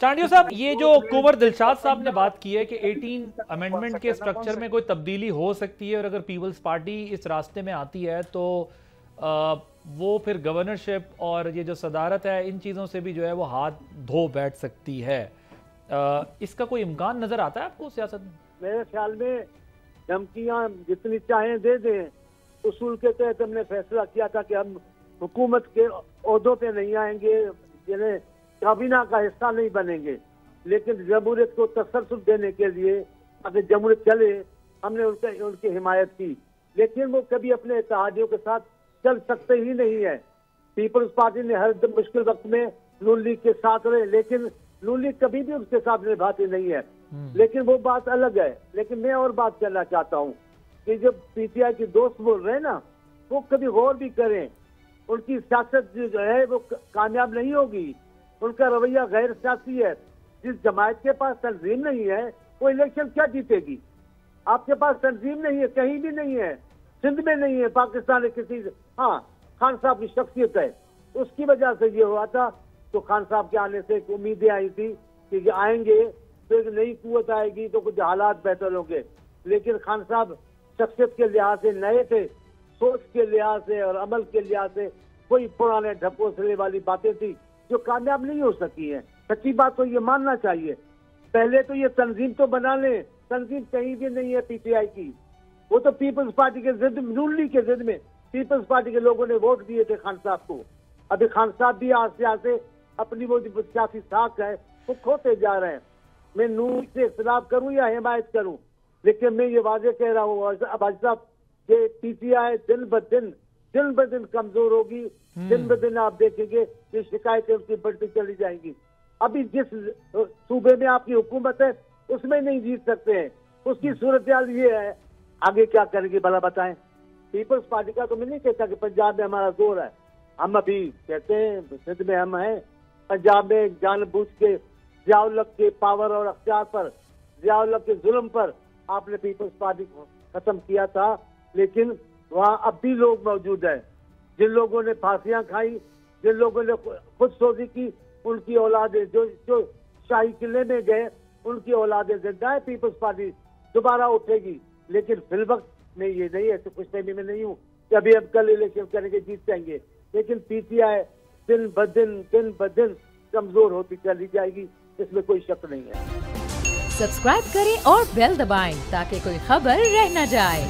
چانڈیو صاحب، یہ جو کنور دلشاد صاحب نے بات کی ہے کہ 18 امینڈمنٹ کے سٹرکچر میں کوئی تبدیلی ہو سکتی ہے اور اگر پیپلز پارٹی اس راستے میں آتی ہے تو وہ پھر گورنرشپ اور یہ جو صدارت ہے ان چیزوں سے بھی جو ہے وہ ہاتھ دھو بیٹھ سکتی ہے، اس کا کوئی امکان نظر آتا ہے آپ کو سیاست میں؟ میرے خیال میں دھمکیاں جتنی چاہیں دے دیں، اصول کے تحت ہم نے فیصلہ کیا تھا کہ ہم حکومت کے عہدوں پہ نہیں آئیں گے، یعنی کابینہ کا حصہ نہیں بنیں گے، لیکن جمہوریت کو تسلسل دینے کے لیے اگر جمہوریت چلے ہم نے ان کی حمایت کی، لیکن وہ کبھی اپنے اتحادیوں کے ساتھ چل سکتے ہی نہیں ہے۔ پیپلز پارٹی نے ہر مشکل وقت میں نون لیگ کے ساتھ رہے، لیکن نون لیگ کبھی بھی ان کے ساتھ نبھاتی نہیں ہے، لیکن وہ بات الگ ہے۔ لیکن میں اور بات کرنا چاہتا ہوں کہ جب پی ٹی آئی کے دوست بول رہے ہیں نا، وہ کبھی غور بھی کریں، ان کی سیاست جو ہے وہ کامیاب نہیں ہوگی، ان کا رویہ غیر سیاسی ہے۔ جس جماعت کے پاس تنظیم نہیں ہے وہ الیکشن کیا جیتے گی؟ آپ کے پاس تنظیم نہیں ہے، کہیں بھی نہیں ہے، سندھ میں نہیں ہے، پاکستان کسی، ہاں خان صاحب کی شخصیت ہے، اس کی وجہ سے یہ ہوا تھا۔ تو خان صاحب کے آنے سے ایک امیدیں آئی تھی کہ آئیں گے تو ایک نئی قوت آئے گی تو کچھ حالات بہتر ہوں گے، لیکن خان صاحب شخصیت کے لحاظ سے نئے تھے، سوچ کے لحاظ سے اور عمل کے لحاظ سے کوئی پرانے ڈھکوسلے والی باتیں تھی جو کامیاب نہیں ہو سکی ہیں۔ سچی بات تو یہ ماننا چاہیے، پہلے تو یہ تنظیم تو بنا لیں، تنظیم کہیں بھی نہیں ہے پی ٹی آئی کی، وہ تو پیپلز پارٹی کے ضد، نون لیگ کے ضد میں پیپلز پارٹی کے لوگوں نے ووٹ دیے تھے خان صاحب کو۔ ابھی خان صاحب بھی آستے آستے اپنی وہ سیاسی ساکھ ہے وہ کھوتے جا رہے ہیں۔ میں نون لیگ سے اختلاف کروں یا حمایت کروں، لیکن میں یہ واضح کہہ رہا ہوں اباجی صاحب کہ پی ٹی آئی دن بدن کمزور ہوگی، دن بدن آپ دیکھیں گے یہ شکایتیں اس کی بڑھتی چلی جائیں گی۔ ابھی جس صوبے میں آپ کی حکومت ہے اس میں نہیں جیت سکتے ہیں، اس کی صورتحال یہ ہے، آگے کیا کریں گے بھلا بتائیں؟ پیپلز پارٹی کا تو میں نہیں کہتا کہ پنجاب میں ہمارا زور ہے، ہم ابھی کہتے ہیں سندھ میں ہم ہیں، پنجاب میں جان بوجھ کے ضیاء الحق کے پاور اور اختیار پر، ضیاء الحق کے ظلم پر آپ نے پیپلز پارٹی کو ختم کیا تھا، لیکن وہاں اب بھی لوگ موجود ہیں جن لوگوں نے پھانسیاں کھائی، جن لوگوں نے خود سوزی کی، ان کی اولادیں جو شاہی قلعے میں گئے ان کی اولادیں زندہ ہے۔ پیپلز پارٹی دوبارہ اٹھے گی، لیکن فی الوقت میں یہ نہیں ہے، خوش فہمی میں نہیں ہوں کہ ابھی اب کل الیکشن کریں گے جیت جائیں گے، لیکن پی ٹی آئی دن بدن کمزور ہوتی چلی جائے گی، اس میں کوئی شک نہیں ہے۔ سبسکرائب کریں اور بیل دبائیں تاکہ کوئی خبر رہ نہ جائے۔